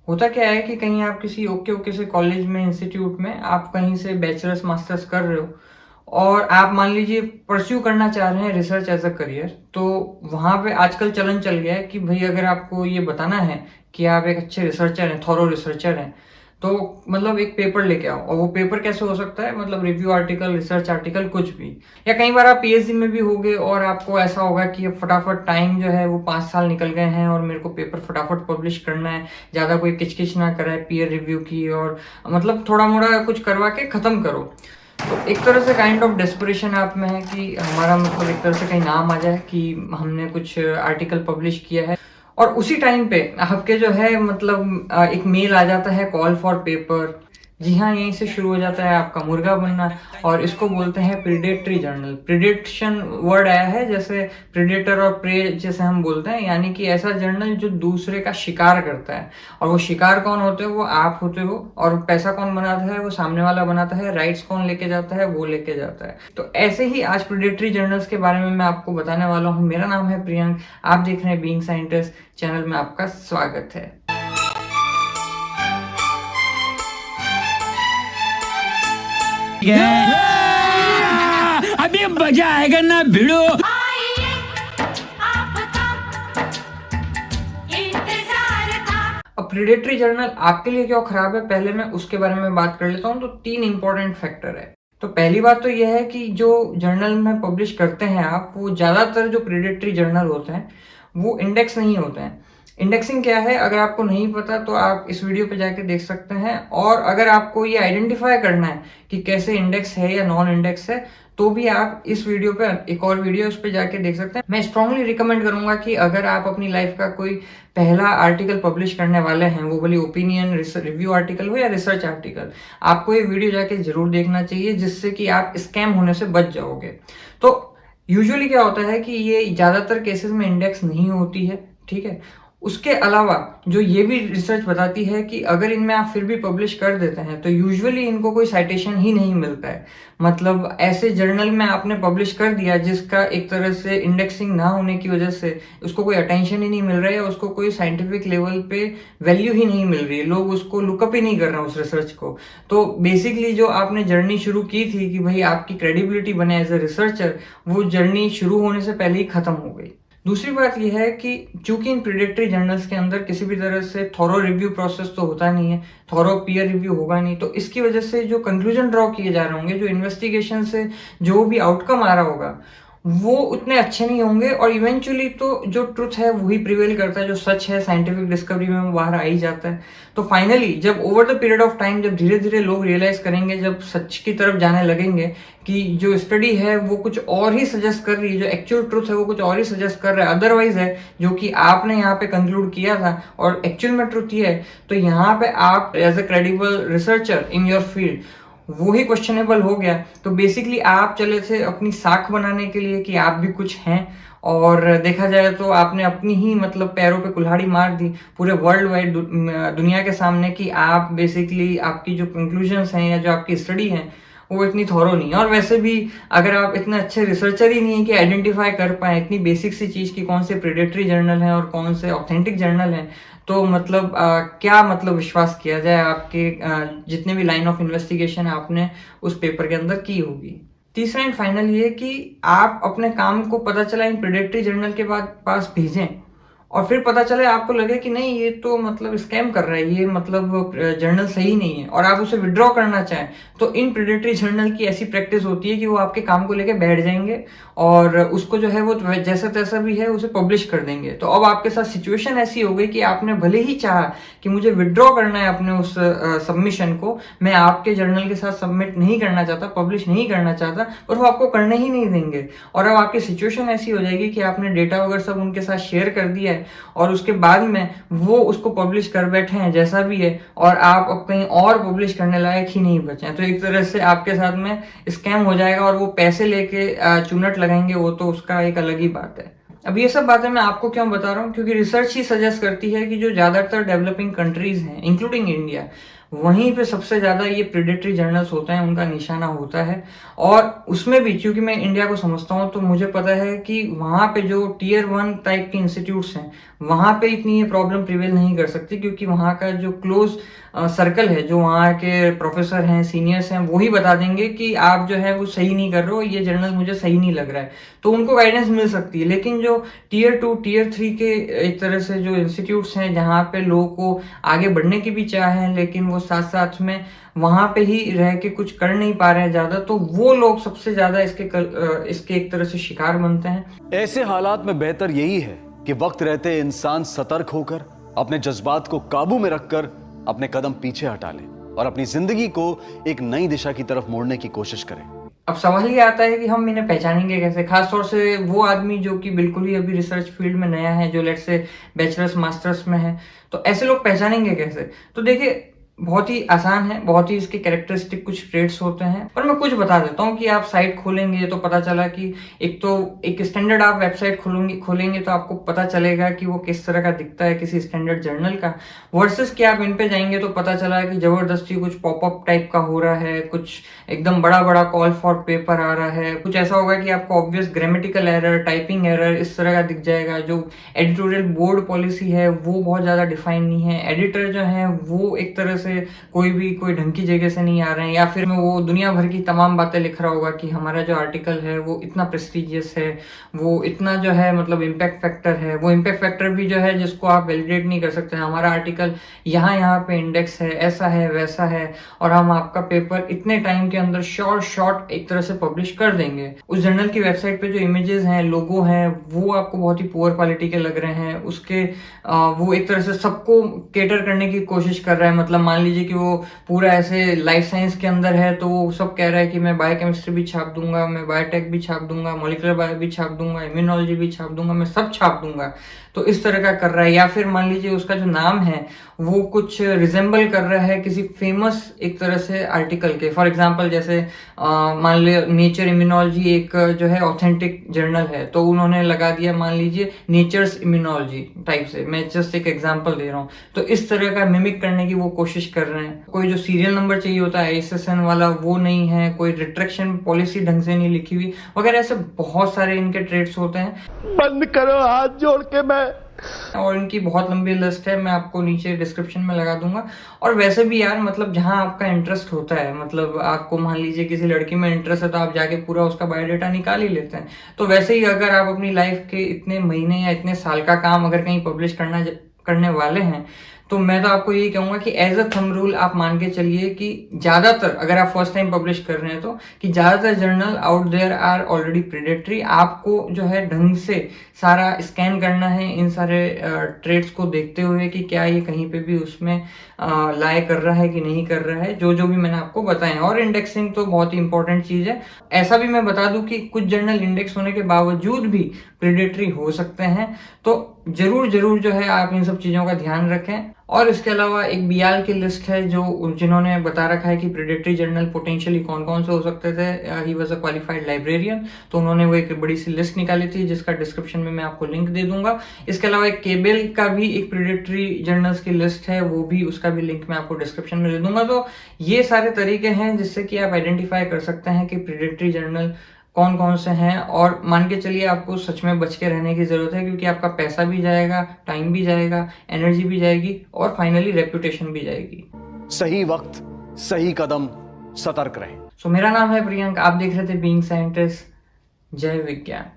होता क्या है कि कहीं आप किसी ओके ओके से कॉलेज में, इंस्टीट्यूट में आप कहीं से बैचलर्स मास्टर्स कर रहे हो और आप मान लीजिए परस्यू करना चाह रहे हैं रिसर्च एज अ करियर। तो वहाँ पे आजकल चलन चल गया है कि भाई अगर आपको ये बताना है कि आप एक अच्छे रिसर्चर हैं, थॉरो रिसर्चर हैं, तो मतलब एक पेपर लेके आओ। और वो पेपर कैसे हो सकता है, मतलब रिव्यू आर्टिकल, रिसर्च आर्टिकल, कुछ भी। या कई बार आप पीएचडी में भी होगे और आपको ऐसा होगा कि अब फटाफट टाइम जो है वो 5 साल निकल गए हैं और मेरे को पेपर फटाफट पब्लिश करना है, ज़्यादा कोई किचकिच ना कराए पीयर रिव्यू की, और मतलब थोड़ा मोड़ा कुछ करवा के ख़त्म करो। तो एक तरह से काइंड ऑफ डेस्परेशन आप में है कि हमारा मतलब एक तरह से कहीं नाम आ जाए कि हमने कुछ आर्टिकल पब्लिश किया है। और उसी टाइम पे आपके जो है मतलब एक मेल आ जाता है, कॉल फॉर पेपर। जी हाँ, यहीं से शुरू हो जाता है आपका मुर्गा बनना। और इसको बोलते हैं प्रीडेटरी जर्नल। प्रीडेशन वर्ड आया है जैसे प्रीडेटर और प्रे जैसे हम बोलते हैं, यानी कि ऐसा जर्नल जो दूसरे का शिकार करता है। और वो शिकार कौन होते हो, वो आप होते हो। और पैसा कौन बनाता है, वो सामने वाला बनाता है। राइट्स कौन लेके जाता है, वो लेके जाता है। तो ऐसे ही आज प्रीडेटरी जर्नल्स के बारे में मैं आपको बताने वाला हूँ। मेरा नाम है प्रियंक, आप देख रहे हैं बीइंग साइंटिस्ट। चैनल में आपका स्वागत है। अभी मजा आएगा ना भिड़ो। अब प्रीडेटरी जर्नल आपके लिए क्यों खराब है, पहले मैं उसके बारे में बात कर लेता हूँ। तो 3 इंपॉर्टेंट फैक्टर है। तो पहली बात तो यह है कि जो जर्नल में पब्लिश करते हैं आप, वो ज़्यादातर जो प्रीडेटरी जर्नल होते हैं वो इंडेक्स नहीं होते हैं। इंडेक्सिंग क्या है, अगर आपको नहीं पता तो आप इस वीडियो पे जाके देख सकते हैं। और अगर आपको ये आइडेंटिफाई करना है कि कैसे इंडेक्स है या नॉन इंडेक्स है, तो भी आप इस वीडियो पे एक और वीडियो उस पे जाके देख सकते हैं। मैं स्ट्रांगली रिकमेंड करूंगा कि अगर आप अपनी लाइफ का कोई पहला आर्टिकल पब्लिश करने वाले हैं, वो भले ओपिनियन रिव्यू आर्टिकल हो या रिसर्च आर्टिकल, आपको ये वीडियो जाके जरूर देखना चाहिए, जिससे कि आप स्कैम होने से बच जाओगे। तो यूजुअली क्या होता है कि ये ज्यादातर केसेस में इंडेक्स नहीं होती है, ठीक है। उसके अलावा जो ये भी रिसर्च बताती है कि अगर इनमें आप फिर भी पब्लिश कर देते हैं तो यूजुअली इनको कोई साइटेशन ही नहीं मिलता है। मतलब ऐसे जर्नल में आपने पब्लिश कर दिया जिसका एक तरह से इंडेक्सिंग ना होने की वजह से उसको कोई अटेंशन ही नहीं मिल रहा है, उसको कोई साइंटिफिक लेवल पे वैल्यू ही नहीं मिल रही है, लोग उसको लुकअप ही नहीं कर रहे हैं उस रिसर्च को। तो बेसिकली जो आपने जर्नी शुरू की थी कि भाई आपकी क्रेडिबिलिटी बने एज ए रिसर्चर, वो जर्नी शुरू होने से पहले ही खत्म हो गई। दूसरी बात यह है कि चूंकि इन प्रीडेटरी जर्नल्स के अंदर किसी भी तरह से थॉरो रिव्यू प्रोसेस तो होता नहीं है, थॉरो पीयर रिव्यू होगा नहीं, तो इसकी वजह से जो कंक्लूजन ड्रॉ किए जा रहे होंगे, जो इन्वेस्टिगेशन से जो भी आउटकम आ रहा होगा, वो उतने अच्छे नहीं होंगे। और इवेंचुअली तो जो ट्रुथ है वही प्रिवेल करता है, जो सच है साइंटिफिक डिस्कवरी में वो बाहर आ ही जाता है। तो फाइनली जब over the period of time, जब धीरे धीरे लोग रियलाइज करेंगे, जब सच की तरफ जाने लगेंगे कि जो स्टडी है वो कुछ और ही सजेस्ट कर रही है, जो एक्चुअल ट्रुथ है वो कुछ और ही सजेस्ट कर रहा है, अदरवाइज है जो कि आपने यहाँ पे कंक्लूड किया था और एक्चुअल में ट्रुथ ये है, तो यहाँ पे आप as a credible researcher in your field वो ही क्वेश्चनेबल हो गया। तो बेसिकली आप चले थे अपनी साख बनाने के लिए कि आप भी कुछ हैं, और देखा जाए तो आपने अपनी ही मतलब पैरों पे कुल्हाड़ी मार दी पूरे वर्ल्ड वाइड दुनिया के सामने कि आप बेसिकली आपकी जो कंक्लूजन्स हैं या जो आपकी स्टडी है वो इतनी थॉरो नहीं है। और वैसे भी अगर आप इतने अच्छे रिसर्चर ही नहीं है कि आइडेंटिफाई कर पाए इतनी बेसिक सी चीज़ की कौन से प्रीडेटरी जर्नल हैं और कौन से ऑथेंटिक जर्नल हैं, तो मतलब क्या मतलब विश्वास किया जाए आपके जितने भी लाइन ऑफ इन्वेस्टिगेशन आपने उस पेपर के अंदर की होगी। तीसरा एंड फाइनल ये कि आप अपने काम को पता चला इन प्रेडेटरी जर्नल के बाद पास भेजें और फिर पता चले आपको लगे कि नहीं ये तो मतलब स्कैम कर रहा है, ये मतलब जर्नल सही नहीं है, और आप उसे विड्रॉ करना चाहें, तो इन प्रेडेटरी जर्नल की ऐसी प्रैक्टिस होती है कि वो आपके काम को लेके बैठ जाएंगे और उसको जो है वो जैसा तैसा भी है उसे पब्लिश कर देंगे। तो अब आपके साथ सिचुएशन ऐसी हो गई कि आपने भले ही चाहा कि मुझे विड्रॉ करना है अपने उस सबमिशन को, मैं आपके जर्नल के साथ सबमिट नहीं करना चाहता, पब्लिश नहीं करना चाहता, पर वो आपको करने ही नहीं देंगे। और अब आपकी सिचुएशन ऐसी हो जाएगी कि आपने डेटा वगैरह सब उनके साथ शेयर कर दिया है और उसके बाद में वो उसको पब्लिश कर बैठे हैं जैसा भी है, और आप अब कहीं और पब्लिश करने लायक ही नहीं बचे हैं। तो एक तरह से आपके साथ में स्कैम हो जाएगा और वो पैसे लेके चुनट लगाएंगे, वो तो उसका एक अलग ही बात है। अब ये सब बातें मैं आपको क्यों बता रहा हूँ, क्योंकि रिसर्च ही सजेस्ट करती है कि जो ज़्यादातर डेवलपिंग कंट्रीज हैं इंक्लूडिंग इंडिया, वहीं पे सबसे ज़्यादा ये प्रेडेटरी जर्नल्स होते हैं, उनका निशाना होता है। और उसमें भी क्योंकि मैं इंडिया को समझता हूँ, तो मुझे पता है कि वहाँ पे जो टियर 1 टाइप के इंस्टीट्यूट्स हैं, वहाँ पे इतनी ये प्रॉब्लम प्रिवेल नहीं कर सकती, क्योंकि वहाँ का जो क्लोज़ सर्कल है, जो वहाँ के प्रोफ़ेसर हैं, सीनियर्स हैं, वो ही बता देंगे कि आप जो है वो सही नहीं कर रहे हो, ये जर्नल मुझे सही नहीं लग रहा है। तो उनको गाइडेंस मिल सकती है। लेकिन जो टियर 2, टियर 3 के एक तरह से जो इंस्टीट्यूट्स हैं, जहाँ पे लोगों को आगे बढ़ने की भी चाह है, लेकिन वो साथ-साथ में वहाँ पे ही रह के कुछ कर नहीं पा रहे हैं ज़्यादा, तो वो लोग सबसे ज़्यादा इसके एक तरह से शिकार बनते हैं। ऐसे हालात में बेहतर यही है कि वक्त रहते इंसान सतर्क होकर अपने जज्बात को काबू में रखकर अपने कदम पीछे हटा ले और अपनी जिंदगी को एक नई दिशा की तरफ मोड़ने की कोशिश करें। अब सवाल ये आता है कि हम इन्हें पहचानेंगे कैसे? खास तौर से वो आदमी जो कि बिल्कुल ही अभी रिसर्च फील्ड में नया है, जो लेट्स से बैचलर्स, मास्टर्स में है, तो ऐसे लोग पहचानेंगे कैसे? तो देखिए, बहुत ही आसान है, बहुत ही इसके कैरेक्टरिस्टिक कुछ ट्रेट्स होते हैं, और मैं कुछ बता देता हूँ कि आप साइट खोलेंगे तो पता चला कि एक स्टैंडर्ड आप वेबसाइट खोलेंगे तो आपको पता चलेगा कि वो किस तरह का दिखता है किसी स्टैंडर्ड जर्नल का, वर्सेस कि आप इन पे जाएंगे तो पता चला कि जबरदस्ती कुछ पॉपअप टाइप का हो रहा है, कुछ एकदम बड़ा बड़ा कॉल फॉर पेपर आ रहा है, कुछ ऐसा होगा कि आपको obvious grammatical error, typing error इस तरह का दिख जाएगा। जो एडिटोरियल बोर्ड पॉलिसी है वो बहुत ज़्यादा डिफाइन नहीं है, एडिटर जो है वो एक तरह से कोई ढंग की जगह से नहीं आ रहे हैं, या फिर वो दुनिया भर की तमाम बातें लिख रहा होगा कि हमारा जो आर्टिकल है वो इतना प्रेस्टिजियस है, वो इतना जो है मतलब इम्पैक्ट फैक्टर है, वो इम्पैक्ट फैक्टर भी जो है जिसको आप वैलिडेट नहीं कर सकते, हमारा आर्टिकल यहाँ पे इंडेक्स है, ऐसा है वैसा है, और हम आपका पेपर इतने टाइम के अंदर शॉर्ट एक तरह से पब्लिश कर देंगे। उस जर्नल की वेबसाइट पे जो इमेजेस हैं, लोगो हैं, वो आपको बहुत ही पुअर क्वालिटी के लग रहे हैं, उसके वो एक तरह से सबको केटर करने की कोशिश कर रहा है। मतलब मान लीजिए कि वो पूरा ऐसे लाइफ साइंस के अंदर है, तो वो सब कह रहा है कि मैं बायोकेमिस्ट्री भी छाप दूंगा, मैं बायोटेक भी छाप दूंगा, मॉलिक्यूलर बायो भी छाप दूंगा, इम्यूनोलॉजी भी छाप दूंगा, मैं सब छाप दूंगा। तो इस तरह का कर रहा है। या फिर मान लीजिए उसका जो नाम है वो कुछ रिजेंबल कर रहा है किसी फेमस एक तरह से आर्टिकल के। फॉर एग्जांपल जैसे मान लीजिए नेचर इम्यूनोलॉजी एक जो है ऑथेंटिक जर्नल है, तो उन्होंने लगा दिया मान लीजिए नेचर्स इम्यूनोलॉजी टाइप से। मैं जस्ट एक एग्जांपल दे रहा हूँ। तो इस तरह का मिमिक करने की वो कोशिश कर रहे हैं। कोई जो सीरियल नंबर चाहिए होता है ISSN वाला, वो नहीं है, कोई रिट्रैक्शन पॉलिसी ढंग से नहीं लिखी हुई वगैरह, ऐसे बहुत सारे इनके ट्रेड्स होते हैं। बंद करो हाथ जोड़ के मैं। और इनकी बहुत लंबी लिस्ट है, मैं आपको नीचे डिस्क्रिप्शन में लगा दूंगा। और वैसे भी यार, मतलब जहां आपका इंटरेस्ट होता है, मतलब आपको मान लीजिए किसी लड़की में इंटरेस्ट है तो आप जाके पूरा उसका बायोडाटा निकाल ही लेते हैं। तो वैसे ही अगर आप अपनी लाइफ के इतने महीने या इतने साल का काम अगर कहीं पब्लिश करने वाले हैं, तो मैं तो आपको यही कहूंगा कि एज अ थंब रूल आप मान के चलिए कि ज्यादातर, अगर आप फर्स्ट टाइम पब्लिश कर रहे हैं तो, कि ज्यादातर journal out there are already predatory. आपको जो है ढंग से सारा स्कैन करना है इन सारे ट्रेड्स को देखते हुए कि क्या ये कहीं पे भी उसमें लाए कर रहा है कि नहीं कर रहा है, जो भी मैंने आपको बताया। और इंडेक्सिंग तो बहुत ही इंपॉर्टेंट चीज है। ऐसा भी मैं बता दूं कि कुछ जर्नल इंडेक्स होने के बावजूद भी प्रेडेटरी हो सकते हैं, तो जरूर जो है आप इन सब चीजों का ध्यान रखें। और इसके अलावा एक बियाल की लिस्ट है जो जिन्होंने बता रखा है कि प्रेडेटरी जर्नल पोटेंशियली कौन कौन से हो सकते थे। He was a qualified librarian, तो उन्होंने वो एक बड़ी सी लिस्ट निकाली थी जिसका डिस्क्रिप्शन में मैं आपको लिंक दे दूंगा। इसके अलावा एक केबल का भी एक प्रेडेटरी जर्नल्स की लिस्ट है, वो भी, उसका भी लिंक मैं आपको डिस्क्रिप्शन में दे दूंगा। तो ये सारे तरीके हैं जिससे कि आप आइडेंटिफाई कर सकते हैं कि प्रेडेटरी जर्नल कौन कौन से हैं। और मान के चलिए आपको सच में बच के रहने की जरूरत है, क्योंकि आपका पैसा भी जाएगा, टाइम भी जाएगा, एनर्जी भी जाएगी, और फाइनली रेपुटेशन भी जाएगी। सही वक्त, सही कदम, सतर्क रहें। मेरा नाम है प्रियंक, आप देख रहे थे बीइंग साइंटिस्ट। जय विज्ञान।